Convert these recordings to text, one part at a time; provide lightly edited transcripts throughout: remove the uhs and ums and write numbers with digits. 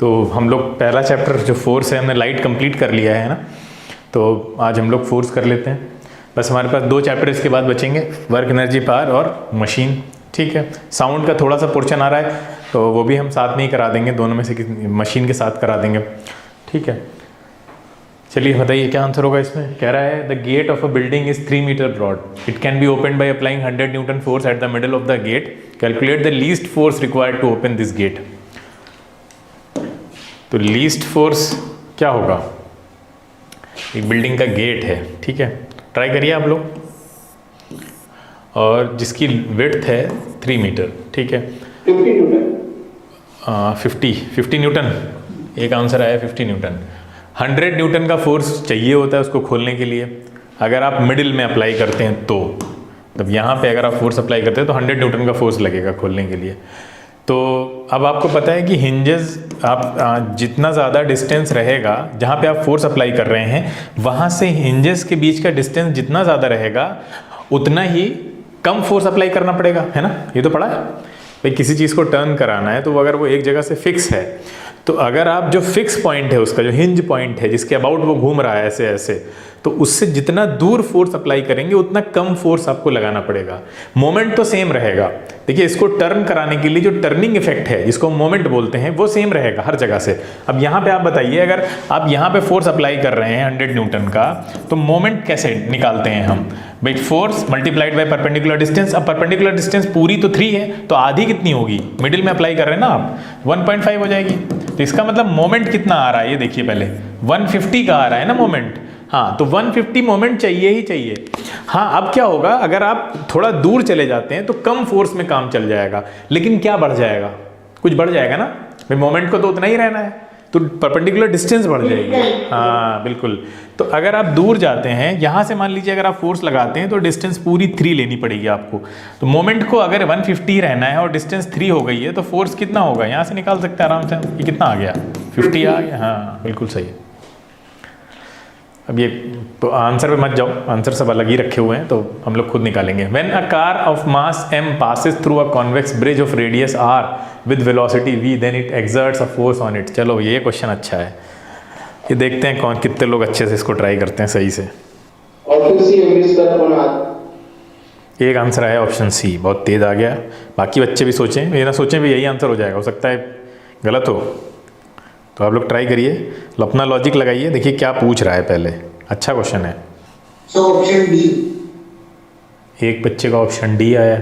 तो हम लोग पहला चैप्टर जो फोर्स है हमने लाइट कंप्लीट कर लिया है ना, तो आज हम लोग फोर्स कर लेते हैं। बस हमारे पास 2 चैप्टर इसके बाद बचेंगे, वर्क, एनर्जी, पावर और मशीन। ठीक है, साउंड का थोड़ा सा पोर्शन आ रहा है तो वो भी हम साथ में ही करा देंगे, दोनों में से मशीन के साथ करा देंगे। ठीक है, चलिए बताइए क्या आंसर होगा इसमें। कह रहा है the gate of a building is 3 metre broad, it can be open by applying 100 newton force at the middle of the gate, calculate the least force required to open this gate. तो least force क्या होगा, एक building का gate है, ठीक है, try करिए आप लोग, और जिसकी विड्थ है 3 मीटर, ठीक है, 50 न्यूटन, एक आंसर आया 50 न्यूटन। 100 न्यूटन का फोर्स चाहिए होता है उसको खोलने के लिए, अगर आप मिडिल में अप्लाई करते हैं तो, तब यहाँ पे अगर आप फोर्स अप्लाई करते हैं तो 100 न्यूटन का फोर्स लगेगा खोलने के लिए। तो अब आपको पता है कि हिंजेस आप जितना ज़्यादा डिस्टेंस रहेगा जहाँ पे आप फोर्स अप्लाई कर रहे हैं, वहाँ से हिंजेस के बीच का डिस्टेंस जितना ज़्यादा रहेगा उतना ही कम फोर्स अप्लाई करना पड़ेगा, है ना। ये तो पढ़ा है भाई, किसी चीज़ को टर्न कराना है तो अगर वो एक जगह से फिक्स है, तो अगर आप जो फिक्स पॉइंट है उसका, जो हिंज पॉइंट है जिसके अबाउट वो घूम रहा है ऐसे ऐसे, तो उससे जितना दूर फोर्स अप्लाई करेंगे उतना कम फोर्स आपको लगाना पड़ेगा। मोमेंट तो सेम रहेगा, देखिए इसको टर्न कराने के लिए जो टर्निंग इफेक्ट है जिसको मोमेंट बोलते हैं वो सेम रहेगा हर जगह से। अब यहाँ पे आप बताइए, अगर आप यहाँ पे फोर्स अप्लाई कर रहे हैं 100 न्यूटन का, तो मोमेंट कैसे निकालते हैं हम भाई, force multiplied by perpendicular distance. अब परपेंडिकुलर डिस्टेंस पूरी तो 3 है, तो आधी कितनी होगी, मिडिल में अप्लाई कर रहे हैं ना आप, 1.5 हो जाएगी। तो इसका मतलब मोमेंट कितना आ रहा है ये देखिए, पहले 150 का आ रहा है ना मोमेंट, हाँ, तो 150 मोमेंट चाहिए ही चाहिए। हाँ, अब क्या होगा, अगर आप थोड़ा दूर चले जाते हैं तो कम फोर्स में काम चल जाएगा, लेकिन क्या बढ़ जाएगा, कुछ बढ़ जाएगा ना भाई, मोमेंट को तो उतना ही रहना है, तो परपेंडिकुलर डिस्टेंस बढ़ जाएगी। हाँ बिल्कुल, तो अगर आप दूर जाते हैं, यहाँ से मान लीजिए अगर आप फोर्स लगाते हैं तो डिस्टेंस पूरी 3 लेनी पड़ेगी आपको। तो मोमेंट को अगर 150 रहना है और डिस्टेंस 3 हो गई है, तो फोर्स कितना होगा यहाँ से निकाल सकते हैं आराम से। ये कितना आ गया, 50 आ गया, हाँ बिल्कुल सही है। अब ये तो आंसर पे मत जाओ, आंसर सब अलग ही रखे हुए हैं तो हम लोग खुद निकालेंगे। When a car of mass m passes through a convex bridge of radius r with velocity v, then it exerts a force on it। चलो ये क्वेश्चन अच्छा है, ये देखते हैं कौन कितने लोग अच्छे से इसको ट्राई करते हैं सही से। एक आंसर आया ऑप्शन सी, बहुत तेज आ गया। बाकी बच्चे भी सोचें, ये ना सोचें भी यही आंसर हो जाएगा, हो सकता है गलत हो, तो आप लोग ट्राई करिए, अपना लॉजिक लगाइए, देखिए क्या पूछ रहा है पहले। अच्छा क्वेश्चन है। ऑप्शन डी, एक बच्चे का ऑप्शन डी आया,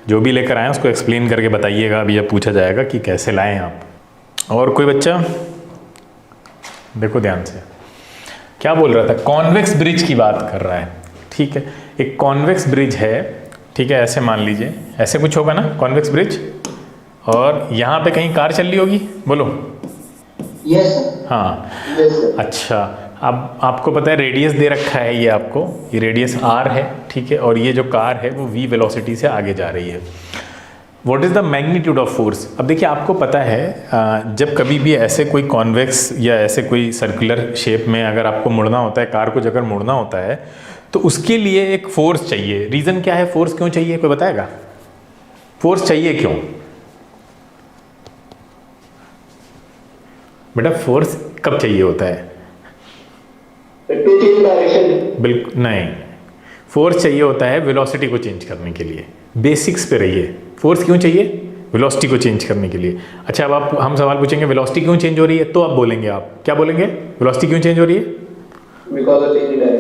जो भी लेकर आए उसको एक्सप्लेन करके बताइएगा, अभी अब पूछा जाएगा कि कैसे लाएं आप। और कोई बच्चा देखो ध्यान से, क्या बोल रहा था, कॉन्वेक्स ब्रिज की बात कर रहा है। ठीक है, एक कॉन्वेक्स ब्रिज है, ठीक है, ऐसे मान लीजिए, ऐसे कुछ होगा ना कॉन्वेक्स ब्रिज, और यहाँ पे कहीं कार चल रही होगी, बोलो। Yes sir. हाँ यस सर। अच्छा, अब आपको पता है रेडियस दे रखा है ये आपको, ये रेडियस r है, ठीक है, और ये जो कार है वो v वेलोसिटी से आगे जा रही है। What is the magnitude of force. अब देखिए आपको पता है जब कभी भी ऐसे कोई कॉन्वेक्स या ऐसे कोई सर्कुलर शेप में अगर आपको मुड़ना होता है, कार को अगर मुड़ना होता है, तो उसके लिए एक फोर्स चाहिए। रीज़न क्या है, फोर्स क्यों चाहिए, कोई बताएगा फोर्स चाहिए क्यों बेटा, फोर्स कब चाहिए होता है, बिल्कुल नहीं, फोर्स चाहिए होता है वेलोसिटी को चेंज करने के लिए। बेसिक्स पे रहिए, फोर्स क्यों चाहिए, वेलोसिटी को चेंज करने के लिए। अच्छा, अब आप हम सवाल पूछेंगे वेलोसिटी क्यों चेंज हो रही है, तो आप बोलेंगे, आप क्या बोलेंगे, वेलोसिटी क्यों चेंज हो रही है,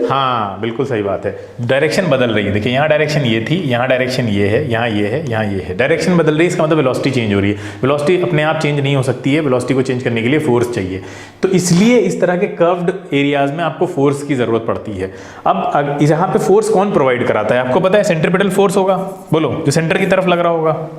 हाँ बिल्कुल सही बात है, डायरेक्शन बदल रही है। देखिए यहाँ डायरेक्शन ये थी, यहाँ डायरेक्शन ये है, यहाँ ये है, यहाँ ये है, डायरेक्शन बदल रही है, इसका मतलब वेलोसिटी चेंज हो रही है। वेलोसिटी अपने आप चेंज नहीं हो सकती है, वेलोसिटी को चेंज करने के लिए फोर्स चाहिए। तो इसलिए इस तरह के कर्व्ड एरियाज में आपको फोर्स की जरूरत पड़ती है। अब यहाँ पे फोर्स कौन प्रोवाइड कराता है, आपको पता है, सेंट्रीपिटल फोर्स होगा, बोलो, जो सेंटर की तरफ लग रहा होगा,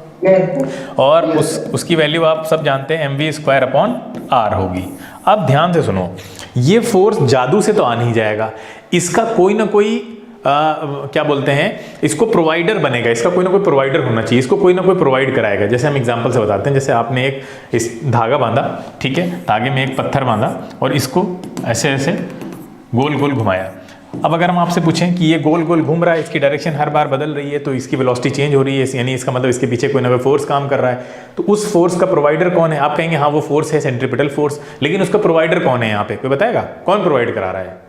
और उसकी वैल्यू आप सब जानते हैं mv²/r होगी। अब ध्यान से सुनो, ये फोर्स जादू से तो आ नहीं जाएगा, इसका कोई ना कोई क्या बोलते हैं, इसको प्रोवाइडर बनेगा, इसका कोई ना कोई प्रोवाइडर होना चाहिए, इसको कोई ना कोई प्रोवाइड कराएगा। जैसे हम एग्जांपल से बताते हैं, जैसे आपने एक इस धागा बांधा, ठीक है, धागे में एक पत्थर बांधा और इसको ऐसे ऐसे गोल गोल घुमाया, अब अगर हम आपसे पूछें कि ये गोल गोल घूम रहा है, इसकी डायरेक्शन हर बार बदल रही है, तो इसकी वेलोसिटी चेंज हो रही है, यानी इसका मतलब इसके पीछे कोई ना कोई फोर्स काम कर रहा है, तो उस फोर्स का प्रोवाइडर कौन है? आप कहेंगे हाँ वो फोर्स है सेंट्रीपिटल फोर्स, लेकिन उसका प्रोवाइडर कौन है यहाँ पे? कोई बताएगा कौन प्रोवाइड करा रहा है?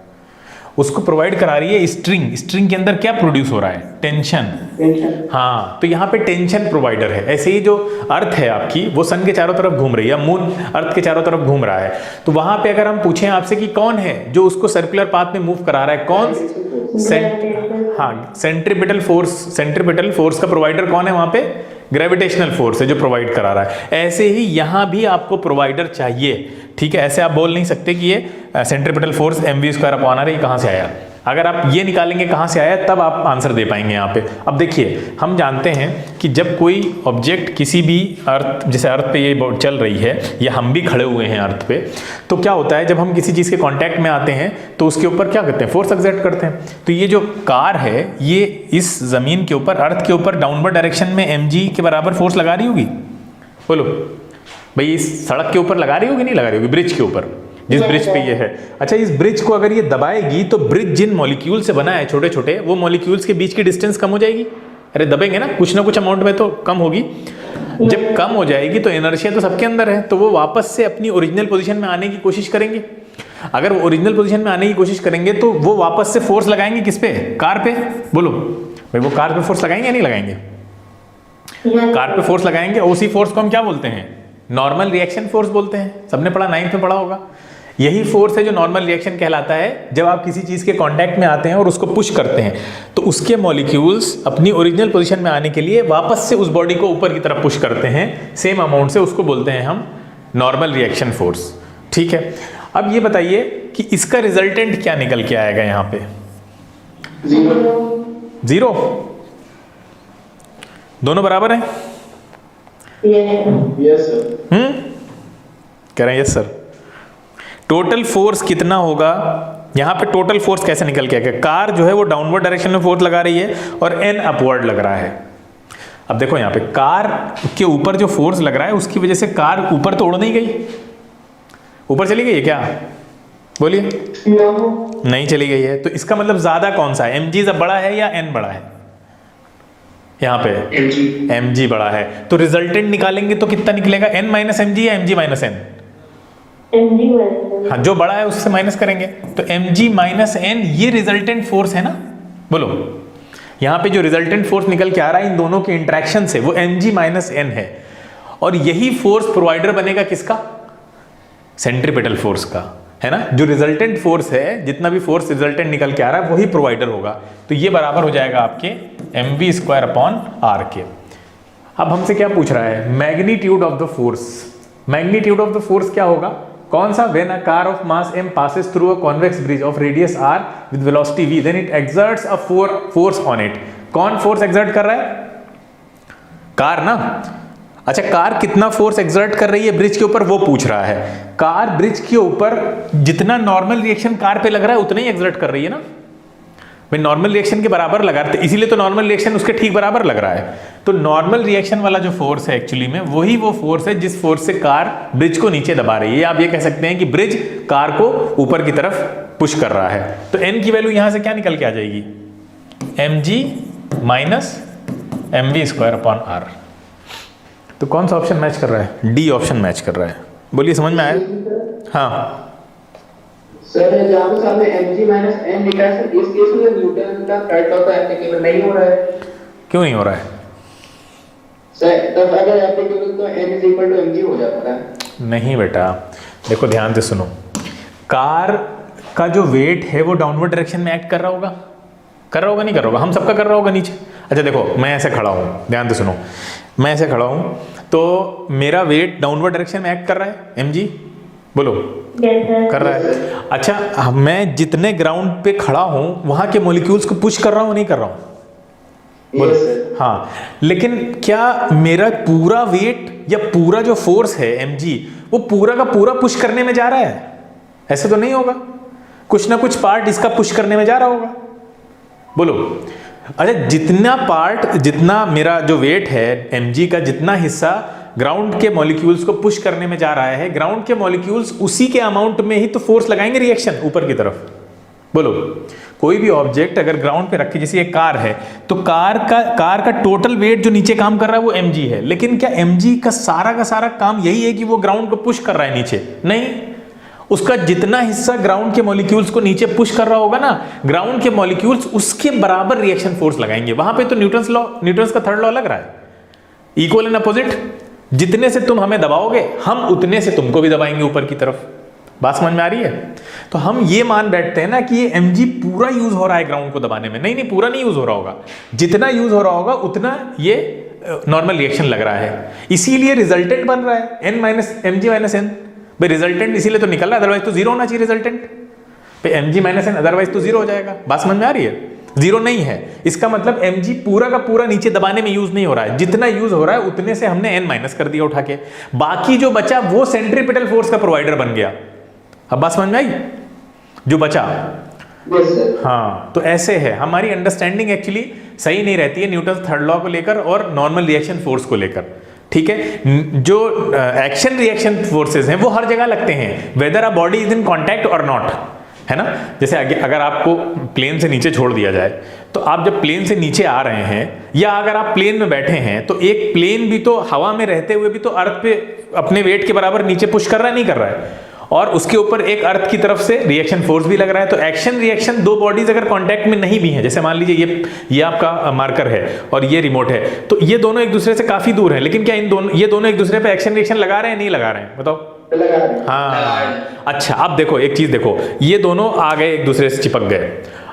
उसको प्रोवाइड करा रही है स्ट्रिंग। स्ट्रिंग के अंदर क्या प्रोड्यूस हो रहा है? टेंशन। हाँ, तो यहाँ पे टेंशन प्रोवाइडर है। ऐसे ही जो अर्थ है आपकी, वो सन के चारों तरफ घूम रही है, मून अर्थ के चारों तरफ घूम रहा है, तो वहां पे अगर हम पूछें आपसे कि कौन है जो उसको सर्कुलर पाथ में मूव करा रहा है, कौन? Centripetal force. सेंट्रीपिटल फोर्स का प्रोवाइडर कौन है वहां पे? ग्रेविटेशनल फोर्स है जो प्रोवाइड करा रहा है। ऐसे ही यहां भी आपको प्रोवाइडर चाहिए, ठीक है? ऐसे आप बोल नहीं सकते कि ये सेंट्रीपिटल फोर्स mv²/r ये कहां से आया। अगर आप ये निकालेंगे कहां से आया, तब आप आंसर दे पाएंगे यहाँ पे। अब देखिए, हम जानते हैं कि जब कोई ऑब्जेक्ट किसी भी अर्थ, जैसे अर्थ पे ये चल रही है या हम भी खड़े हुए हैं अर्थ पे, तो क्या होता है जब हम किसी चीज़ के कांटेक्ट में आते हैं तो उसके ऊपर क्या करते हैं? फोर्स एक्सर्ट करते हैं। तो ये जो कार है, ये इस ज़मीन के ऊपर, अर्थ के ऊपर डाउनवर्ड डायरेक्शन में mg के बराबर फोर्स लगा रही होगी। बोलो भाई, इस सड़क के ऊपर लगा रही होगी, नहीं लगा रही होगी? ब्रिज के ऊपर, जिस ब्रिज पे ये है। अच्छा, इस ब्रिज को अगर ये दबाएगी तो ब्रिज जिन मॉलिक्यूल से बना है छोटे छोटे, वो मॉलिक्यूल्स के बीच की डिस्टेंस कम हो जाएगी। अरे दबेंगे ना कुछ अमाउंट में तो कम होगी। जब कम हो जाएगी तो इनर्शिया तो सबके अंदर है, तो वो वापस से अपनी ओरिजिनल पोजीशन में आने की कोशिश करेंगे। अगर वो ओरिजिनल पोजीशन में आने की कोशिश करेंगे तो वो वापस से फोर्स लगाएंगे किस पे? कार पे। बोलो भाई, वो कार पे फोर्स लगाएंगे या नहीं लगाएंगे? कार पे फोर्स लगाएंगे। उसी फोर्स को हम क्या बोलते हैं? नॉर्मल रिएक्शन फोर्स बोलते हैं। सबने पढ़ा, 9th में पढ़ा होगा। यही फोर्स है जो नॉर्मल रिएक्शन कहलाता है। जब आप किसी चीज के कांटेक्ट में आते हैं और उसको पुश करते हैं, तो उसके मॉलिक्यूल्स अपनी ओरिजिनल पोजीशन में आने के लिए वापस से उस बॉडी को ऊपर की तरफ पुश करते हैं सेम अमाउंट से। उसको बोलते हैं हम नॉर्मल रिएक्शन फोर्स, ठीक है? अब ये बताइए कि इसका रिजल्टेंट क्या निकल के आएगा यहाँ पे? 0। दोनों बराबर हैं? Yes sir. कह रहे हैं यस सर। टोटल फोर्स कितना होगा यहाँ पे? टोटल फोर्स कैसे निकल के आएगा? कार जो है वो डाउनवर्ड डायरेक्शन में फोर्स लगा रही है और n अपवर्ड लग रहा है। अब देखो यहाँ पे कार के ऊपर जो फोर्स लग रहा है उसकी वजह से कार ऊपर तो उड़ नहीं गई, ऊपर चली गई है क्या? बोलिए। नहीं चली गई है। तो इसका मतलब ज्यादा कौन सा है? mg बड़ा है या n बड़ा है? यहाँ पे mg बड़ा है। तो रिजल्टेंट निकालेंगे तो कितना निकलेगा? n माइनस mg या mg माइनस n? हाँ, जो बड़ा है उससे माइनस करेंगे तो mg माइनस n, ये रिजल्टेंट फोर्स है ना। बोलो, यहाँ पे जो रिजल्टेंट फोर्स निकल के आ रहा है इन दोनों के इंटरेक्शन से, वो mg माइनस n है। और यही फोर्स प्रोवाइडर बनेगा किसका? सेंट्रीपिटल फोर्स का, है ना। जो रिजल्टेंट फोर्स है, जितना भी फोर्स रिजल्टेंट निकल के आ रहा है वही प्रोवाइडर होगा। तो ये बराबर हो जाएगा आपके mv²/r के। अब हमसे क्या पूछ रहा है? Magnitude of the force. Magnitude of the force क्या होगा? कौन सा? When a car of mass m passes through a convex bridge of radius r with velocity v, then it exerts a force on it. कौन force exert कर रहा है? Car ना। अच्छा, कार कितना फोर्स एक्सर्ट कर रही है ब्रिज के ऊपर, वो पूछ रहा है। कार ब्रिज के ऊपर जितना नॉर्मल रिएक्शन कार पे लग रहा है उतना ही एक्सर्ट कर रही है ना भाई। नॉर्मल रिएक्शन के बराबर लगा रहे थे, इसीलिए तो नॉर्मल रिएक्शन उसके ठीक बराबर लग रहा है। तो नॉर्मल रिएक्शन वाला जो फोर्स है एक्चुअली में वही वो फोर्स है जिस फोर्स से कार ब्रिज को नीचे दबा रही है। आप ये कह सकते हैं कि ब्रिज कार को ऊपर की तरफ पुश कर रहा है। तो n की वैल्यू यहां से क्या निकल के आ जाएगी? mg minus mv²/r। तो कौन सा ऑप्शन मैच कर रहा है? डी ऑप्शन मैच कर रहा है। बोलिए, समझ में आया? हाँ सर, जहाँ पे सामने mg माइनस n लिखा है सर, इस केस में न्यूटन का थर्ड लॉ का एप्लीकेबल नहीं हो रहा है। क्यों नहीं हो रहा है सर? तब अगर एप्लीकेबल तो n mg हो जाता है। नहीं बेटा, देखो ध्यान से सुनो। कार का जो वेट है वो डाउनवर्ड डायरेक्शन में एक्ट कर रहा होगा, नहीं कर रहा होगा? हम सबका कर रहा होगा नीचे। अच्छा देखो, मैं ऐसे खड़ा हूँ, ध्यान से सुनो। मैं ऐसे खड़ा हूँ तो मेरा वेट डाउनवर्ड डायरेक्शन में एक्ट कर रहा है, mg। बोलो, कर रहा है। अच्छा, मैं जितने ग्राउंड पे खड़ा हूं वहां के मॉलिक्यूल्स को पुश कर रहा हूं, नहीं कर रहा हूं? बोलो। हाँ, लेकिन क्या मेरा पूरा वेट या पूरा जो फोर्स है mg वो पूरा का पूरा पुश करने में जा रहा है? ऐसे तो नहीं होगा, कुछ ना कुछ पार्ट इसका पुश करने में जा रहा होगा। बोलो। अच्छा, जितना पार्ट, जितना मेरा जो वेट है mg का, जितना हिस्सा ग्राउंड के मॉलिक्यूल्स को पुश करने में जा रहा है, ग्राउंड के मॉलिक्यूल्स उसी के अमाउंट में ही तो फोर्स लगाएंगे रिएक्शन ऊपर की तरफ। बोलो, कोई भी ऑब्जेक्ट अगर ग्राउंड पे रखे, जैसे ये कार है, तो कार का टोटल वेट जो नीचे काम कर रहा है वो mg है, लेकिन क्या mg का सारा काम यही है कि वो ग्राउंड को पुश कर रहा है नीचे? नहीं, उसका जितना हिस्सा ग्राउंड के मॉलिक्यूल्स को नीचे पुश कर रहा होगा ना, ग्राउंड के मॉलिक्यूल्स उसके बराबर रिएक्शन फोर्स लगाएंगे। वहां पे तो न्यूटन्स का थर्ड लॉ लग रहा है, इक्वल एंड अपोजिट। जितने से तुम हमें दबाओगे हम उतने से तुमको भी दबाएंगे ऊपर की तरफ। बात समझ में आ रही है? तो हम ये मान बैठते हैं ना कि ये mg पूरा यूज हो रहा है ग्राउंड को दबाने में। नहीं, पूरा नहीं यूज हो रहा होगा, जितना यूज हो रहा होगा उतना ये नॉर्मल रिएक्शन लग रहा है, इसीलिए रिजल्टेंट बन रहा है n minus mg minus n। भाई रिजल्टेंट इसीलिए तो निकल रहा है, अदरवाइज तो जीरो होना चाहिए रिजल्टेंट पे, mg माइनस n, अदरवाइज तो जीरो हो जाएगा। बात समझ में आ रही है? जीरो नहीं है, इसका मतलब mg पूरा का पूरा नीचे दबाने में यूज नहीं हो रहा है, जितना यूज हो रहा है उतने से हमने n माइनस कर दिया उठा के, बाकी जो बचा वो सेंट्रीपिटल फोर्स का प्रोवाइडर बन गया। अब बात समझ में आई? जो बचा, हाँ, तो ऐसे है हमारी अंडरस्टैंडिंग एक्चुअली सही नहीं रहती है न्यूटन थर्ड लॉ को लेकर और नॉर्मल रिएक्शन फोर्स को लेकर। ठीक है, जो एक्शन रिएक्शन फोर्सेस हैं वो हर जगह लगते हैं, weather a body is in contact और नॉट, है ना। जैसे अगर आपको प्लेन से नीचे छोड़ दिया जाए, तो आप जब प्लेन से नीचे आ रहे हैं या अगर आप प्लेन में बैठे हैं, तो एक प्लेन भी तो हवा में रहते हुए भी तो अर्थ पे अपने वेट के बराबर नीचे पुश कर रहा है, नहीं कर रहा है, और उसके ऊपर एक अर्थ की तरफ से रिएक्शन फोर्स भी लग रहा है। तो एक्शन रिएक्शन दो बॉडीज अगर कांटेक्ट में नहीं भी हैं, जैसे मान लीजिए ये आपका मार्कर है और ये रिमोट है, तो ये दोनों एक दूसरे से काफी दूर हैं, लेकिन क्या ये दोनों एक दूसरे पे एक्शन रिएक्शन लगा रहे हैं, नहीं लगा रहे हैं? बताओ। हाँ, अच्छा, अब देखो एक चीज देखो, ये दोनों आ गए एक दूसरे से चिपक गए।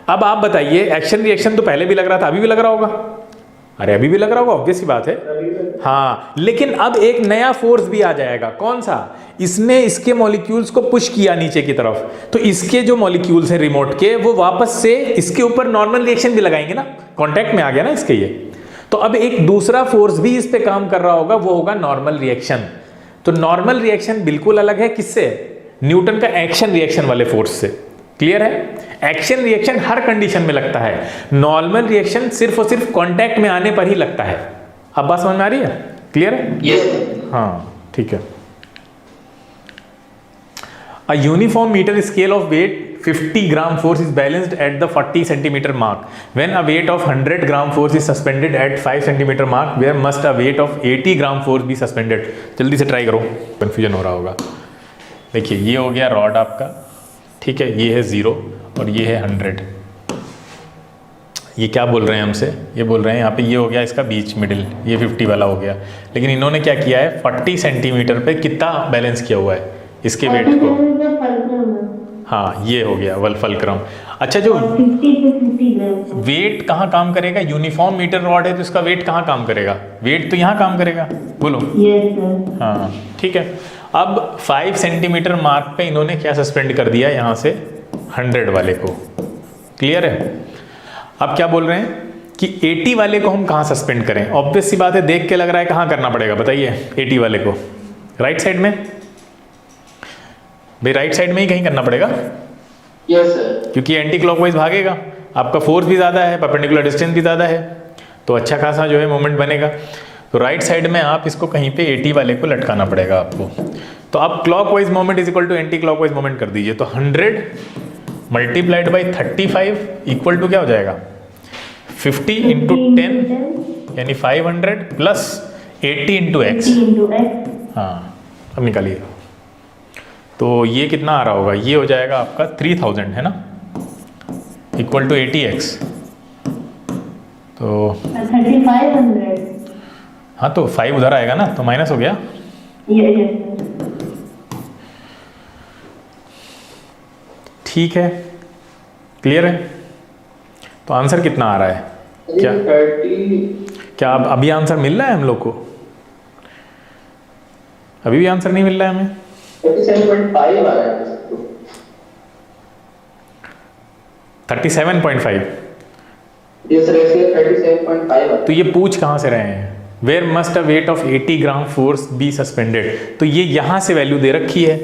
अब आप बताइए, एक्शन रिएक्शन तो पहले भी लग रहा था, अभी भी लग रहा होगा? अरे अभी भी लग रहा होगा, ऑब्वियस सी बात है। हाँ, लेकिन अब एक नया फोर्स भी आ जाएगा। कौन सा? इसने इसके मॉलिक्यूल्स को पुश किया नीचे की तरफ, तो इसके जो मॉलिक्यूल्स हैं रिमोट के, वो वापस से इसके ऊपर नॉर्मल रिएक्शन भी लगाएंगे ना, कांटेक्ट में आ गया ना इसके ये। तो अब एक दूसरा फोर्स भी इस पे काम कर रहा होगा, वो होगा नॉर्मल रिएक्शन। तो नॉर्मल रिएक्शन बिल्कुल अलग है किससे? न्यूटन का एक्शन रिएक्शन वाले फोर्स से। क्लियर है? एक्शन रिएक्शन हर कंडीशन में लगता है, नॉर्मल रिएक्शन सिर्फ और सिर्फ कांटेक्ट में आने पर ही लगता है। अब बात समझ में आ रही है? क्लियर है? yes. हाँ, ठीक है। A uniform meter scale of weight 50 gram force is balanced at the 40 centimeter mark. When a weight of 100 gram force is suspended at 5 centimeter mark, where must a weight of 80 gram force be suspended? जल्दी से try करो, confusion हो रहा होगा। देखिए, ये हो गया रॉड आपका, ठीक है, ये है 0 और ये है 100। ये क्या बोल रहे हैं हमसे? ये बोल रहे हैं यहाँ पे ये हो गया इसका बीच मिडिल, ये 50 वाला हो गया, लेकिन इन्होंने क्या किया है, 40 सेंटीमीटर पे कितना बैलेंस किया हुआ है इसके वेट को? हाँ, ये हो गया वल्फलक्रम। अच्छा, जो वेट कहाँ काम करेगा? यूनिफॉर्म मीटर रॉड है तो इसका वेट कहाँ काम करेगा? वेट तो यहाँ काम करेगा, बोलो। हाँ, ठीक है। अब 5 सेंटीमीटर मार्क पे इन्होंने क्या सस्पेंड कर दिया यहाँ से? 100 वाले को। क्लियर है? अब क्या बोल रहे हैं कि 80 वाले को हम कहाँ सस्पेंड करें? ऑब्वियस सी बात है, देख के लग रहा है कहाँ करना पड़ेगा, बताइए। 80 वाले को राइट साइड में, भाई राइट साइड में ही कहीं करना पड़ेगा। Yes sir. क्योंकि एंटी क्लॉकवाइज भागेगा, आपका फोर्स भी ज़्यादा है, परपेंडिकुलर डिस्टेंस भी ज़्यादा है, तो अच्छा खासा जो है मोमेंट बनेगा। तो राइट साइड में आप इसको कहीं पे 80 वाले को लटकाना पड़ेगा आपको। तो आप clockwise moment is equal to anticlockwise moment कर दीजिए। तो 100 मल्टीप्लाइड बाई 35 इक्वल टू क्या हो जाएगा? 50 इंटू 10 यानी 500 प्लस 80 इंटू एक्स। हाँ, अब निकालिए। तो ये कितना आ रहा होगा? ये हो जाएगा आपका 3000, है ना, इक्वल टू 80x। तो 3500। हाँ, तो 5 उधर आएगा ना, तो माइनस हो गया। ठीक है, क्लियर है? तो आंसर कितना आ रहा है? क्या अब अभी आंसर मिल रहा है हम लोग को? अभी भी आंसर नहीं मिल रहा है हमें। 37.5 आ रहा है। 37.5। ये सर 37.5। तो ये पूछ कहाँ से रहे हैं? Where must a weight of 80 gram force be suspended. तो ये यहाँ से वैल्यू दे रखी है,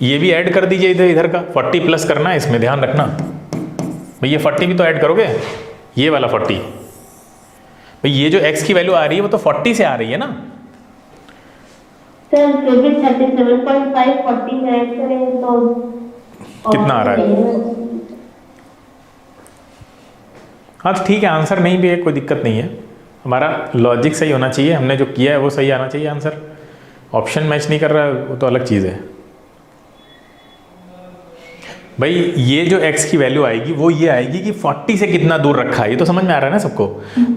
ये भी ऐड कर दीजिए इधर का 40 प्लस करना है, इसमें ध्यान रखना भाई। ये 40 भी तो ऐड करोगे, ये वाला 40 भाई। ये जो x की वैल्यू आ रही है वो तो 40 से आ रही है ना सर। 37.5 40 में ऐड करें तो कितना आ रहा है? हाँ तो ठीक है, आंसर नहीं भी है कोई दिक्कत नहीं है, हमारा लॉजिक सही होना चाहिए, हमने जो किया है वो सही आना चाहिए आंसर। ऑप्शन मैच नहीं कर रहा है वो तो अलग चीज़ है भाई। ये जो x की वैल्यू आएगी वो ये आएगी कि 40 से कितना दूर रखा है, ये तो समझ में आ रहा है ना सबको।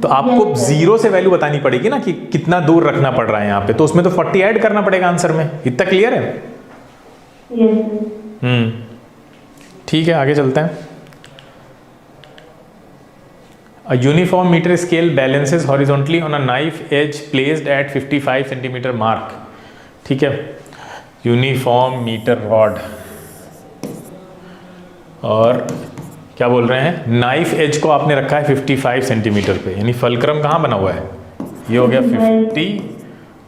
तो आपको 0 से वैल्यू बतानी पड़ेगी ना कि कितना दूर रखना पड़ रहा है यहाँ पे, तो उसमें तो 40 ऐड करना पड़ेगा आंसर में। इतना क्लियर है? ठीक है, आगे चलते हैं। A uniform meter scale balances horizontally on a knife edge placed at 55 centimeter mark। ठीक है, यूनिफॉर्म मीटर रॉड और क्या बोल रहे हैं, नाइफ एज को आपने रखा है 55 सेंटीमीटर पे, यानी फलक्रम कहाँ बना हुआ है, ये हो गया 50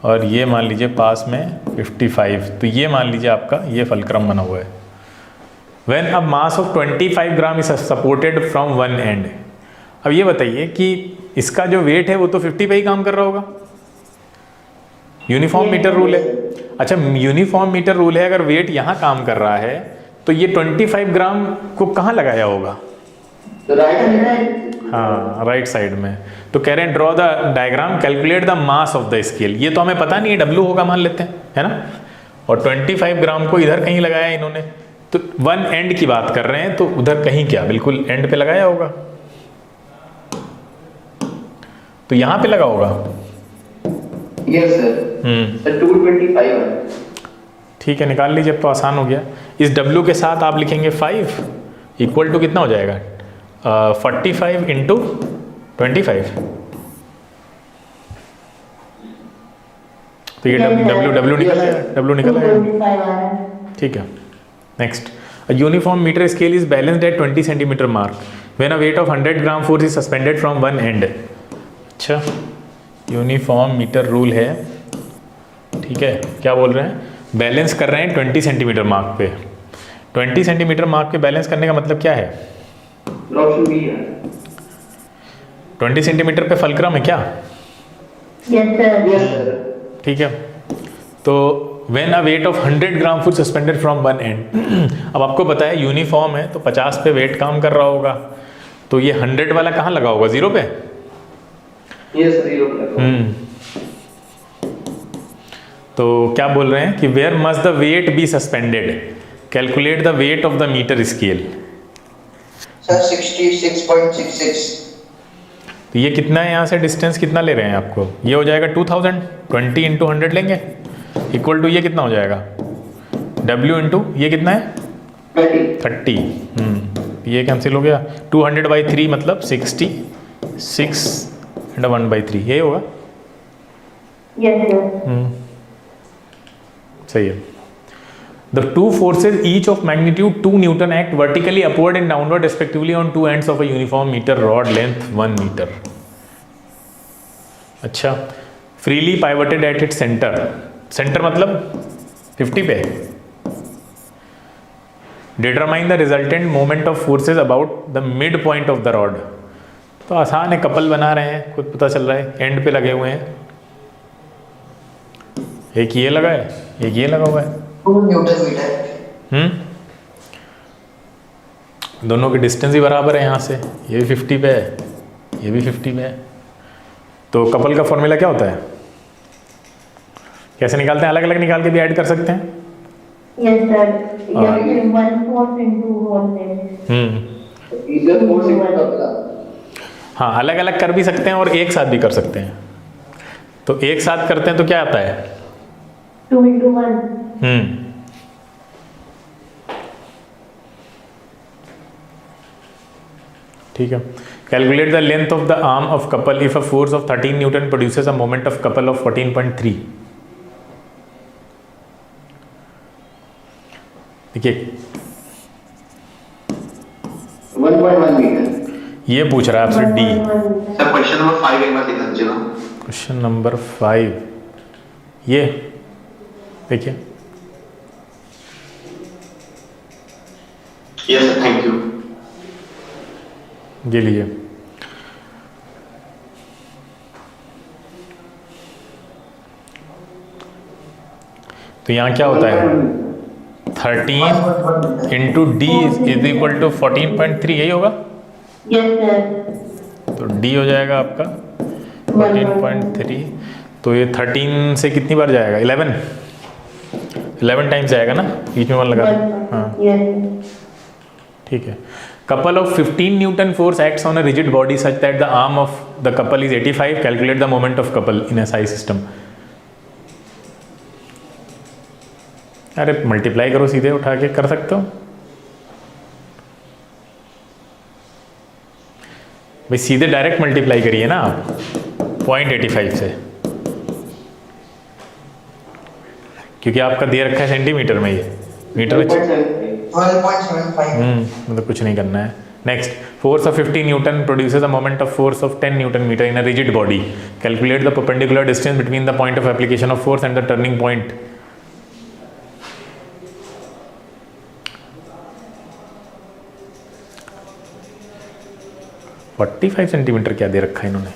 और ये मान लीजिए पास में 55, तो ये मान लीजिए आपका ये फलक्रम बना हुआ है। When a mass of 25 gram is supported from one end। अब ये बताइए कि इसका जो वेट है वो तो 50 पे ही काम कर रहा होगा, यूनिफॉर्म मीटर रूल है। अच्छा, यूनिफॉर्म मीटर रूल है, अगर वेट यहाँ काम कर रहा है तो ये 25 ग्राम को कहाँ लगाया होगा? हाँ, राइट साइड में। तो कह रहे हैं draw the diagram, calculate the mass of the scale. ये तो हमें पता नहीं है, डब्ल्यू होगा मान लेते हैं, है ना। और 25 ग्राम को इधर कहीं लगाया इन्होंने, तो वन एंड की बात कर रहे हैं, तो उधर कहीं क्या बिल्कुल एंड पे लगाया होगा, तो यहाँ पे लगा होगा। यस सर, 225 है। ठीक है, निकाल लीजिए, अब तो आसान हो गया। इस W के साथ आप लिखेंगे 5 इक्वल टू कितना हो जाएगा, 45 इंटू 25। तो ये W निकल आया, W निकल आया। ठीक है, next. A uniform meter scale is balanced at 20 centimeter mark when a weight of 100 gram force is suspended from one end। अच्छा, यूनिफॉर्म मीटर रूल है, ठीक है। क्या बोल रहे हैं, बैलेंस कर रहे हैं 20 सेंटीमीटर मार्क पे। 20 सेंटीमीटर मार्क पे बैलेंस करने का मतलब क्या है? ऑप्शन बी है। 20 सेंटीमीटर पे फलक्रम है क्या? Yes sir. ठीक है, तो when a weight of 100 gram food suspended from one and. अब आपको पता है यूनिफॉर्म है तो 50 पे वेट काम कर रहा होगा, तो ये 100 वाला कहाँ लगा होगा, 0 पे? यस सर, 0 पे। तो क्या बोल रहे हैं कि where must the weight be suspended, calculate the weight of the metre scale. Sir 66.66। तो ये कितना है, यहाँ से डिस्टेंस कितना ले रहे हैं आपको, ये हो जाएगा 2000, 20 इंटू 100 लेंगे, इक्वल टू ये कितना हो जाएगा, W इंटू ये कितना है 30। ये कैंसिल हो गया, 200/3 मतलब 66 एंड 1/3, यही होगा। Yes sir. सही है। The two forces each of magnitude 2 newton act vertically upward and downward respectively on two ends of a uniform metre rod length 1 metre. अच्छा, freely pivoted at it centre, centre मतलब 50 पे। Determine the resultant moment of forces about the mid point of the rod. तो आसान है, couple बना रहे हैं, खुद पता चल रहा है, एंड पे लगे हुए हैं, एक ये लगा है, एक ये लगा हुआ है। 2 न्यूटन मीटर। दोनों की डिस्टेंस ही बराबर है यहाँ से, ये भी 50 पे है, ये भी 50 पे है। तो कपल का फॉर्मूला क्या होता है, कैसे निकालते हैं? अलग अलग निकाल के भी ऐड कर सकते हैं। यस सर, ये 1/4 into 1/4। इधर फोर्स इक्वल। हाँ, अलग अलग कर भी सकते हैं और एक साथ भी कर सकते हैं। तो एक साथ करते हैं तो क्या आता है, 2 into 1। ठीक है। Calculate the length of the arm of couple if a force of 13 Newton produces a moment of couple of 14.3। देखिए 1.1 मीटर। ये पूछ रहा है आपसे डी। सर क्वेश्चन नंबर 5 एक बार दिखा दीजिएगा। क्वेश्चन नंबर 5, ये देखिए। Yes sir, thank you. ये लीजिए, तो यहाँ क्या होता है, 13 into D is equal to 14.3, यही होगा। Yes sir. तो डी हो जाएगा आपका 14.3, तो ये 13 से कितनी बार जाएगा? 11 टाइम्स जाएगा ना, बीच में 1 लगा दो। हाँ Yes. ठीक है। couple of 15 Newton force acts on a rigid body such that the arm of the couple is 85. Calculate the moment of couple in SI system. अरे मल्टीप्लाई करो, सीधे उठा के कर सकते हो भाई, सीधे डायरेक्ट मल्टीप्लाई करिए ना आप 0.85 से, क्योंकि आपका दे रखा है सेंटीमीटर में, ये मीटर में 12.75. मतलब कुछ नहीं करना है। Next, force of 50 newton produces a moment of force of 10 newton metre in a rigid body. Calculate the perpendicular distance between the point of application of force and the turning point. Forty 45 centimetre क्या दे रखा है इन्होंने?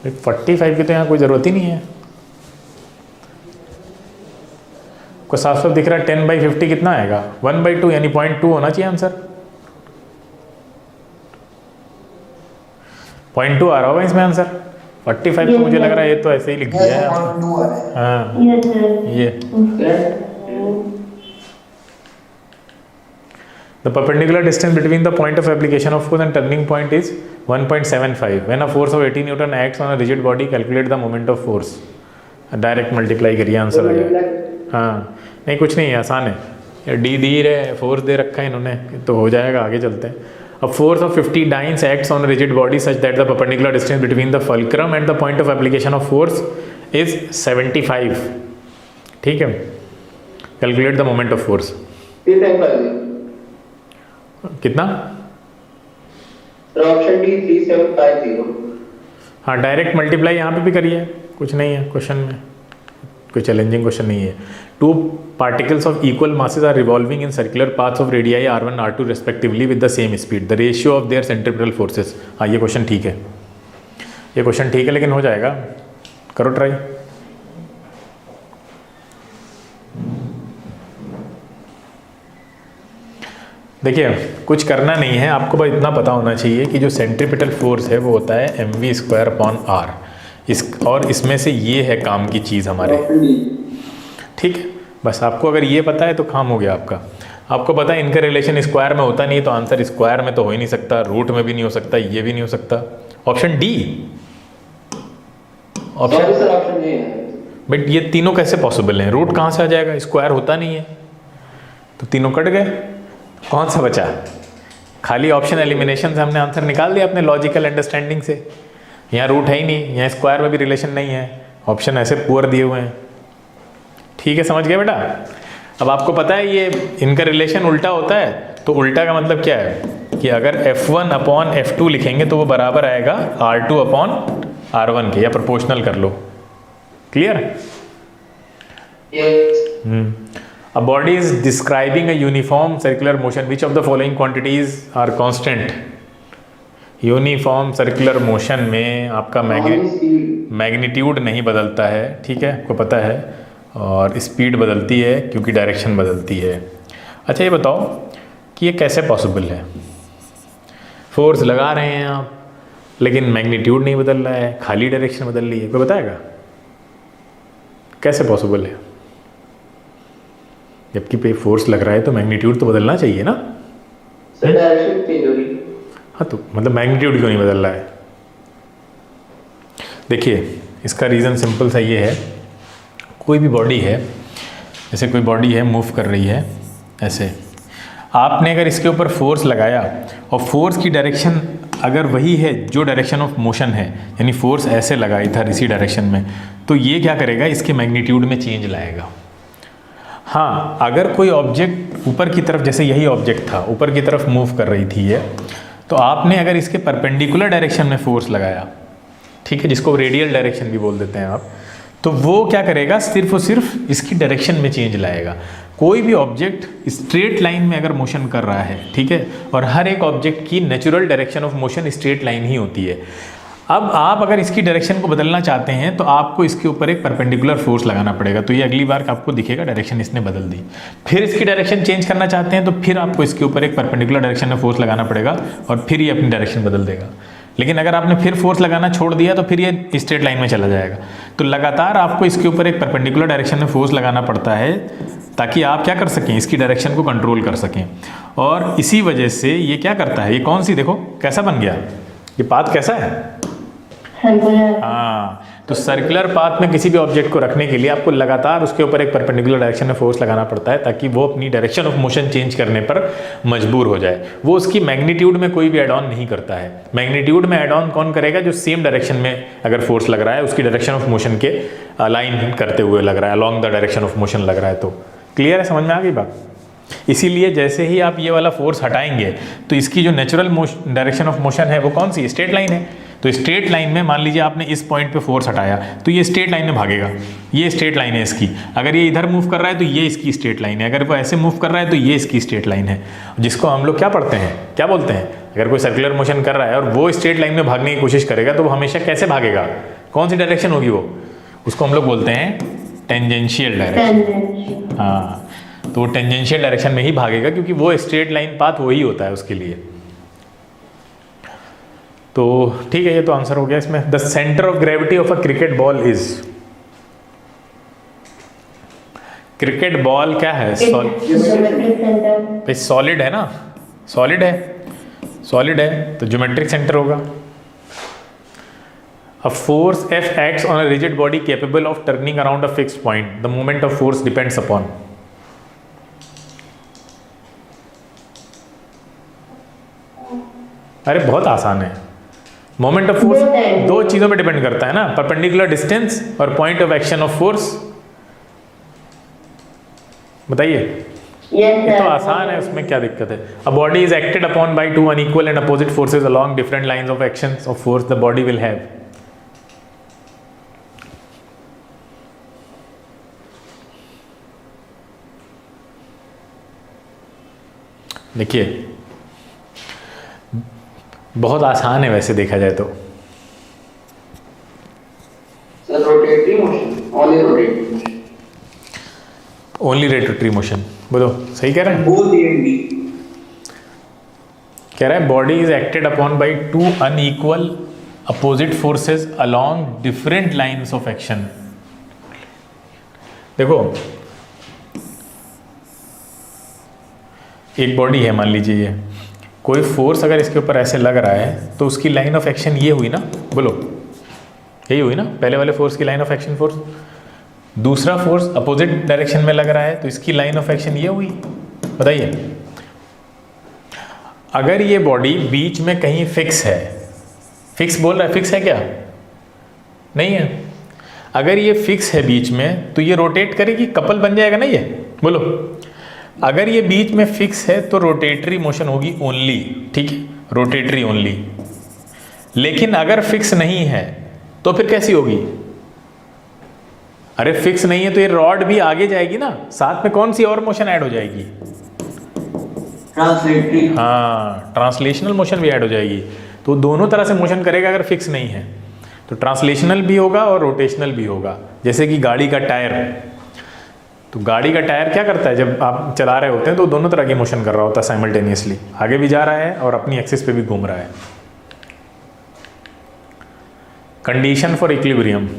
भाई 45 की तो यहाँ कोई ज़रूरत ही नहीं है। को साफ साफ दिख रहा है 10/50 कितना आएगा? 1/2 यानी 0.2 होना चाहिए आंसर। 0.2 आ रहा होगा इसमें आंसर। 45 तो मुझे लग रहा है ये तो ऐसे ही लिख दिया है। हाँ Yes, sir. ये the perpendicular distance between the point of application of force and turning point is 1.75. when a force of 80 Newton acts on a rigid body, calculate the moment of force. Direct multiply करिए, answer आ जाएगा। हाँ नहीं कुछ नहीं है, आसान है। D दी रहे, फोर्स दे रखा है इन्होंने, तो हो जाएगा। आगे चलते हैं। अब force of 50 dynes acts on rigid body such that the perpendicular distance between the fulcrum and the point of application of force is 75। ठीक है, calculate the moment of force. कितना? Option D 3750। हाँ डायरेक्ट मल्टीप्लाई यहाँ पे भी करिए, कुछ नहीं है क्वेश्चन में, कोई चैलेंजिंग क्वेश्चन नहीं है। Two particles of equal masses are revolving in circular paths of radii R1 R2 respectively with the same speed, the ratio of their centripetal forces. हाँ ये क्वेश्चन ठीक है, ये क्वेश्चन ठीक है, लेकिन हो जाएगा, करो ट्राई। देखिए कुछ करना नहीं है, आपको बस इतना पता होना चाहिए कि जो सेंट्रीपिटल फोर्स है वो होता है mv²/r। और इसमें से ये है काम की चीज़ हमारे। ठीक है, बस आपको अगर ये पता है तो काम हो गया आपका। आपको पता है इनका रिलेशन स्क्वायर में होता नहीं, तो आंसर स्क्वायर में तो हो ही नहीं सकता, रूट में भी नहीं हो सकता, ये भी नहीं हो सकता। ऑप्शन डी, बट ये तीनों कैसे पॉसिबल हैं? रूट कहाँ से आ जाएगा? स्क्वायर होता नहीं है, तो तीनों कट गए। कौन सा बचा? खाली ऑप्शन एलिमिनेशन से हमने आंसर निकाल दिया अपने लॉजिकल अंडरस्टैंडिंग से। यहाँ रूट है ही नहीं, यहाँ स्क्वायर में भी रिलेशन नहीं है, ऑप्शन ऐसे पुअर दिए हुए हैं। ठीक है, समझ गए बेटा? अब आपको पता है ये इनका रिलेशन उल्टा होता है, तो उल्टा का मतलब क्या है कि अगर F1/F2 लिखेंगे तो वो बराबर आएगा R2/R1 के, या प्रोपोर्शनल कर लो। Clear? A body is describing a uniform circular motion. Which of the following quantities are constant? Uniform circular motion में आपका मैग्नीट्यूड नहीं बदलता है, ठीक है, आपको पता है, और स्पीड बदलती है क्योंकि डायरेक्शन बदलती है। अच्छा ये बताओ कि ये कैसे पॉसिबल है? फोर्स लगा रहे हैं आप, लेकिन मैग्नीट्यूड नहीं बदल रहा है, खाली डायरेक्शन बदल रही है। कोई बताएगा कैसे पॉसिबल है? जबकि पे फोर्स लग रहा है तो मैग्नीट्यूड तो बदलना चाहिए ना। डायरेक्शन चेंज हो रही है। हाँ तो मतलब मैग्नीट्यूड क्यों नहीं बदल रहा है? देखिए इसका रीज़न सिंपल सा ये है, कोई भी बॉडी है, जैसे कोई बॉडी है मूव कर रही है ऐसे, आपने अगर इसके ऊपर फोर्स लगाया और फोर्स की डायरेक्शन अगर वही है जो डायरेक्शन ऑफ मोशन है, यानी फोर्स ऐसे लगाई था इसी डायरेक्शन में, तो ये क्या करेगा? इसके मैग्नीट्यूड में चेंज लाएगा। हाँ अगर कोई ऑब्जेक्ट ऊपर की तरफ, जैसे यही ऑब्जेक्ट था ऊपर की तरफ मूव कर रही थी ये, तो आपने अगर इसके परपेंडिकुलर डायरेक्शन में फोर्स लगाया, ठीक है, जिसको रेडियल डायरेक्शन भी बोल देते हैं आप, तो वो क्या करेगा? सिर्फ और सिर्फ इसकी डायरेक्शन में चेंज लाएगा। कोई भी ऑब्जेक्ट स्ट्रेट लाइन में अगर मोशन कर रहा है, ठीक है, और हर एक ऑब्जेक्ट की natural direction of motion straight line ही होती है। अब आप अगर इसकी डायरेक्शन को बदलना चाहते हैं तो आपको इसके ऊपर एक परपेंडिकुलर फोर्स लगाना पड़ेगा, तो ये अगली बार आपको दिखेगा डायरेक्शन इसने बदल दी। फिर इसकी डायरेक्शन चेंज करना चाहते हैं तो फिर आपको इसके ऊपर एक परपेंडिकुलर डायरेक्शन में फोर्स लगाना पड़ेगा और फिर ये अपनी डायरेक्शन बदल देगा। लेकिन अगर आपने फिर फोर्स लगाना छोड़ दिया तो फिर ये स्ट्रेट लाइन में चला जाएगा। तो लगातार आपको इसके ऊपर एक परपेंडिकुलर डायरेक्शन में फोर्स लगाना पड़ता है ताकि आप क्या कर सकें, इसकी डायरेक्शन को कंट्रोल कर सकें। और इसी वजह से ये क्या करता है, ये कौन सी देखो कैसा बन गया, ये पाथ कैसा है, सर्कुलर। हाँ। तो सर्कुलर पाथ में किसी भी ऑब्जेक्ट को रखने के लिए आपको लगातार उसके ऊपर एक परपेंडिकुलर डायरेक्शन में फोर्स लगाना पड़ता है ताकि वो अपनी डायरेक्शन ऑफ मोशन चेंज करने पर मजबूर हो जाए। वो उसकी मैग्नीट्यूड में कोई भी एड ऑन नहीं करता है। मैग्नीट्यूड में एड ऑन कौन करेगा, जो सेम डायरेक्शन में अगर फोर्स लग रहा है उसकी डायरेक्शन ऑफ मोशन के अलाइन करते हुए लग रहा है, along the direction of motion लग रहा है। तो क्लियर है, समझ में आ गई बात। इसीलिए जैसे ही आप ये वाला फोर्स हटाएंगे तो इसकी जो नेचुरल डायरेक्शन ऑफ मोशन है वो कौन सी, स्ट्रेट लाइन है। तो स्ट्रेट लाइन में मान लीजिए आपने इस पॉइंट पे फोर्स हटाया तो ये स्ट्रेट लाइन में भागेगा, ये स्ट्रेट लाइन है इसकी। अगर ये इधर मूव कर रहा है तो ये इसकी स्ट्रेट लाइन है, अगर वो ऐसे मूव कर रहा है तो ये इसकी स्ट्रेट लाइन है, जिसको हम लोग क्या पढ़ते हैं, क्या बोलते हैं, अगर कोई सर्कुलर मोशन कर रहा है और वो स्ट्रेट लाइन में भागने की कोशिश करेगा तो वो हमेशा कैसे भागेगा, कौन सी डायरेक्शन होगी वो, उसको हम लोग बोलते हैं टेंजेंशियल डायरेक्शन। हाँ, तो वो टेंजेंशियल डायरेक्शन में ही भागेगा क्योंकि वो स्ट्रेट लाइन पाथ वही होता है उसके लिए। तो ठीक है, ये तो आंसर हो गया इसमें। The centre of gravity of a cricket ball is, cricket ball क्या है, सॉलिड है ना, सॉलिड है, सॉलिड है तो ज्योमेट्रिक सेंटर होगा। A force F acts on a rigid body capable of turning around a fixed point. The moment of force depends upon. अरे बहुत आसान है। मोमेंट ऑफ फोर्स दो चीजों पे डिपेंड करता है ना, परपेंडिकुलर डिस्टेंस और point of action of force. बताइए। ये तो आसान है, उसमें क्या दिक्कत है। A body is acted upon by two unequal and opposite forces along different lines of actions of force the body will have. देखिए बहुत आसान है वैसे देखा जाए तो। Sir rotatory motion, only rotatory motion, only rotatory motion, बोलो सही कह रहे हैं। Both A and B. कह रहा है body is acted upon by two unequal opposite forces along different lines of action. देखो एक बॉडी है, मान लीजिए ये, कोई फोर्स अगर इसके ऊपर ऐसे लग रहा है तो उसकी लाइन ऑफ एक्शन ये हुई ना, बोलो यही हुई ना, पहले वाले फोर्स की लाइन ऑफ एक्शन फोर्स। दूसरा फोर्स अपोजिट डायरेक्शन में लग रहा है तो इसकी लाइन ऑफ एक्शन ये हुई। बताइए अगर ये बॉडी बीच में कहीं फिक्स है, फिक्स बोल रहा है, फिक्स है क्या, नहीं है, अगर ये फिक्स है बीच में तो ये रोटेट करेगी, कपल बन जाएगा ना ये, बोलो। अगर ये बीच में फिक्स है तो रोटेटरी मोशन होगी ओनली, ठीक है, रोटेटरी ओनली। लेकिन अगर फिक्स नहीं है तो फिर कैसी होगी, अरे फिक्स नहीं है तो ये रॉड भी आगे जाएगी ना, साथ में कौन सी और मोशन ऐड हो जाएगी, Translatory. हाँ ट्रांसलेशनल मोशन भी ऐड हो जाएगी। तो दोनों तरह से मोशन करेगा अगर फिक्स नहीं है तो, ट्रांसलेशनल भी होगा और रोटेशनल भी होगा। जैसे कि गाड़ी का टायर, तो गाड़ी का टायर क्या करता है, जब आप चला रहे होते हैं तो दोनों तरह की मोशन कर रहा होता है साइमल्टेनियसली, आगे भी जा रहा है और अपनी एक्सिस पे भी घूम रहा है। कंडीशन फॉर इक्विलिब्रियम,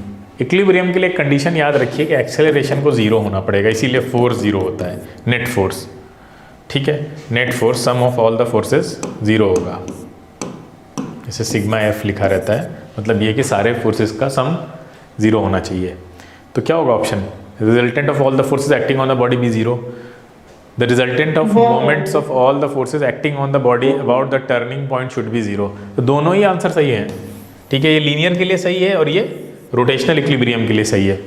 इक्विलिब्रियम के लिए कंडीशन याद रखिए कि एक्सेलरेशन को जीरो होना पड़ेगा, इसीलिए फोर्स जीरो होता है, नेट फोर्स, ठीक है, net force sum of all the forces zero होगा। जैसे सिग्मा एफ लिखा रहता है, मतलब ये कि सारे फोर्सेस का सम जीरो होना चाहिए। तो क्या होगा option, resultant of all the forces acting on the body be zero, the resultant of moments of all the forces acting on the body about the turning point should be zero. तो दोनों ही answer सही हैं, ठीक है, ये linear के लिए सही है और ये रोटेशनल इक्विलिब्रियम के लिए सही है।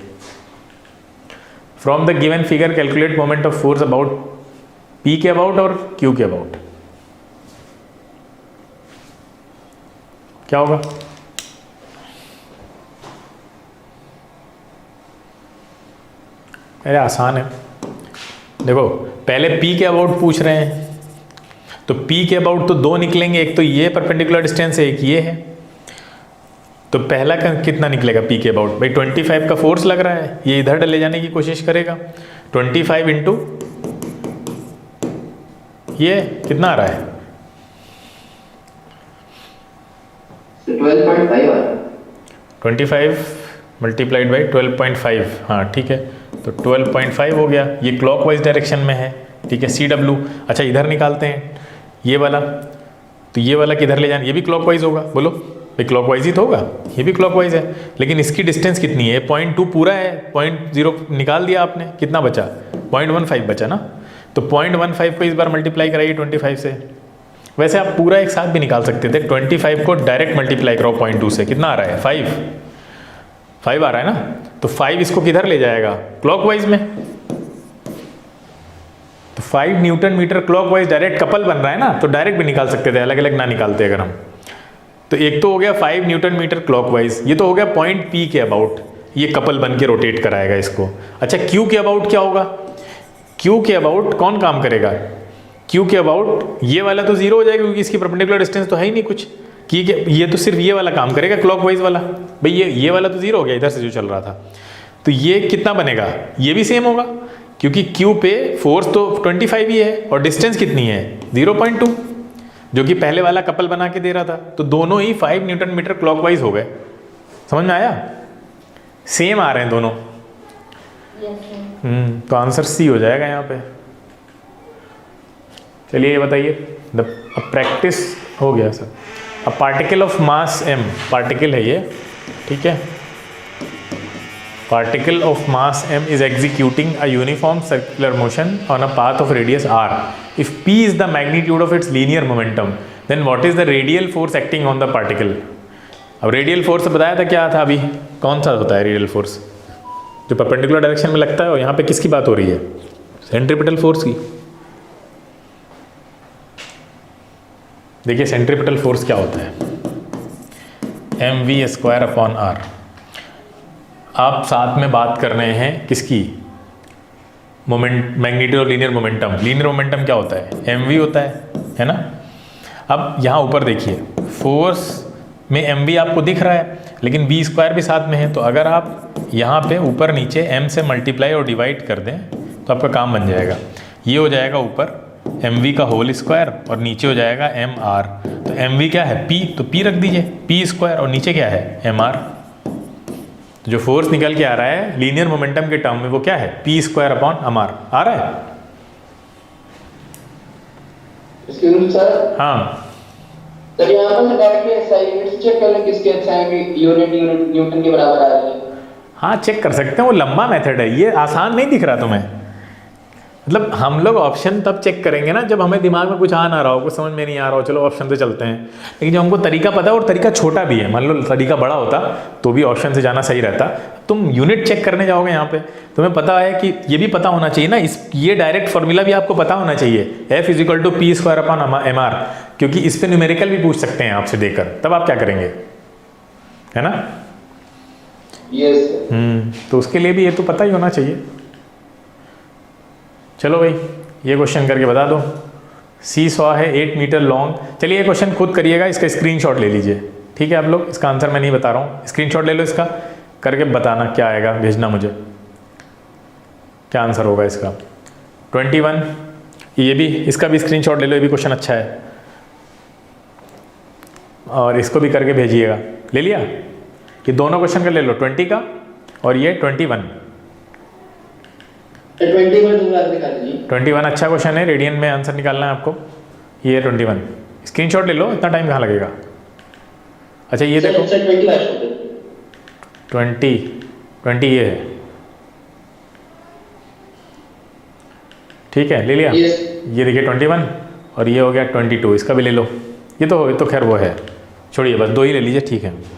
From the given figure calculate moment of force about P के अबाउट और क्यू के अबाउट, क्या होगा, अरे आसान है। देखो पहले पी के अबाउट पूछ रहे हैं तो पी के अबाउट तो दो निकलेंगे, एक तो ये परपेंडिकुलर डिस्टेंस है, एक ये है। तो पहला का कितना निकलेगा पी के अबाउट? भाई 25 का फोर्स लग रहा है, ये इधर ले जाने की कोशिश करेगा। 25 इंटू ये कितना आ रहा है? 12.5 आ रहा है। 25 मल्टीप्लाइड बाई 12.5, हाँ ठीक है, तो 12.5 हो गया। ये क्लॉकवाइज डायरेक्शन में है, ठीक है, CW। अच्छा इधर निकालते हैं ये वाला, तो ये वाला किधर ले जाना? ये भी क्लॉकवाइज होगा, बोलो भाई क्लॉकवाइज ही तो होगा, ये भी क्लॉकवाइज है, लेकिन इसकी डिस्टेंस कितनी है? 0.2 पूरा है, 0.0 निकाल दिया आपने, कितना बचा? 0.15 बचा ना। तो 0.15 को इस बार मल्टीप्लाई कराइए 25 से। वैसे आप पूरा एक साथ भी निकाल सकते थे, 25 को डायरेक्ट मल्टीप्लाई कराओ 0.2 से, कितना आ रहा है? 5 आ रहा है ना। तो 5 इसको किधर ले जाएगा? क्लॉकवाइज में। तो 5 newton metre clockwise direct couple बन रहा है ना, तो डायरेक्ट भी निकाल सकते थे, अलग अलग ना निकालते अगर हम। तो एक तो हो गया 5 न्यूटन मीटर क्लॉकवाइज, ये तो हो गया पॉइंट P के अबाउट, ये कपल बन के रोटेट कराएगा इसको। अच्छा Q के अबाउट क्या होगा? Q के अबाउट कौन काम करेगा? Q के अबाउट ये वाला तो जीरो हो जाएगा क्योंकि इसकी परपेंडिकुलर डिस्टेंस तो है ही नहीं कुछ। ये तो सिर्फ ये वाला काम करेगा क्लॉकवाइज वाला। भाई ये वाला तो जीरो हो गया इधर से जो चल रहा था। तो ये कितना बनेगा? ये भी सेम होगा क्योंकि Q पे फोर्स तो 25 ही है और डिस्टेंस कितनी है? 0.2, जो कि पहले वाला कपल बना के दे रहा था। तो दोनों ही 5 न्यूटन मीटर क्लॉकवाइज हो गए। समझ में आया? सेम आ रहे हैं दोनों। तो आंसर C हो जाएगा यहाँ पे। चलिए ये बताइए, अब प्रैक्टिस हो गया सर। अब particle of mass m, particle है ये, ठीक है, particle of mass m is executing a uniform circular motion on a path of radius r. If p is the magnitude of its linear momentum, then what is the radial force acting on the particle? अब radial force बताया था, क्या था अभी? कौन सा होता है रेडियल फोर्स? जो परपेंडिकुलर डायरेक्शन में लगता है। और यहाँ पे किसकी बात हो रही है? सेंट्रीपिटल फोर्स की। देखिए सेंट्रीपिटल फोर्स क्या होता है? mv²/r। आप साथ में बात कर रहे हैं किसकी? मोमेंट, मैग्नीट्यूड और लीनियर मोमेंटम। लीनियर मोमेंटम क्या होता है? mv होता है ना। अब यहाँ ऊपर देखिए, फोर्स में mv आपको दिख रहा है, लेकिन v² भी साथ में है। तो अगर आप यहाँ पे ऊपर नीचे m से मल्टीप्लाई और डिवाइड कर दें तो आपका काम बन जाएगा। ये हो जाएगा ऊपर mv का होल स्क्वायर और नीचे हो जाएगा mr। तो mv क्या है? p, तो p रख दीजिए, p² और नीचे क्या है? mr। तो जो फोर्स निकल के आ रहा है लीनियर मोमेंटम के टर्म में वो क्या है? p²/mr आ रहा है। सर हाँ सर यहाँ पर डायरेक्टली SI यूनिट्स चेक कर लें किसके SI की यूनिट न्यूटन के बराबर आ रही है। हाँ चेक कर सकते हैं, वो लंबा मेथड है, ये आसान नहीं दिख रहा तुम्हें। मतलब हम लोग ऑप्शन तब चेक करेंगे ना जब हमें दिमाग में कुछ आ ना रहा हो, कुछ समझ में नहीं आ रहा हो, चलो ऑप्शन से चलते हैं। लेकिन जब हमको तरीका पता है और तरीका छोटा भी है, मान लो तरीका बड़ा होता तो भी ऑप्शन से जाना सही रहता। तुम यूनिट चेक करने जाओगे यहाँ पे, तुम्हें पता है कि ये भी पता होना चाहिए ना, ये डायरेक्ट फॉर्मूला भी आपको पता होना चाहिए, F = p²/mr, क्योंकि इस पर न्यूमेरिकल भी पूछ सकते हैं आपसे देकर, तब आप क्या करेंगे, है ना? यस। तो उसके लिए भी ये तो पता ही होना चाहिए। चलो भाई ये क्वेश्चन करके बता दो। सी सॉ है 8 मीटर लॉन्ग। चलिए ये क्वेश्चन खुद करिएगा, इसका स्क्रीनशॉट ले लीजिए, ठीक है आप लोग। इसका आंसर मैं नहीं बता रहा हूँ, स्क्रीनशॉट ले लो इसका, करके बताना क्या आएगा, भेजना मुझे क्या आंसर होगा इसका। 21, ये भी, इसका भी स्क्रीनशॉट ले लो, ये भी क्वेश्चन अच्छा है, और इसको भी करके भेजिएगा। ले लिया? ये दोनों क्वेश्चन का ले लो, 20 का और ये 21। 21 अच्छा क्वेश्चन है, रेडियन में आंसर निकालना है आपको। ये 21 स्क्रीनशॉट ले लो, इतना टाइम कहाँ लगेगा। अच्छा ये देखो 20 ये है, ठीक है, ले लिया। ये देखिए 21 और ये हो गया 22, इसका भी ले लो। ये तो खैर वो है, छोड़िए बस 2 ही ले लीजिए, ठीक है।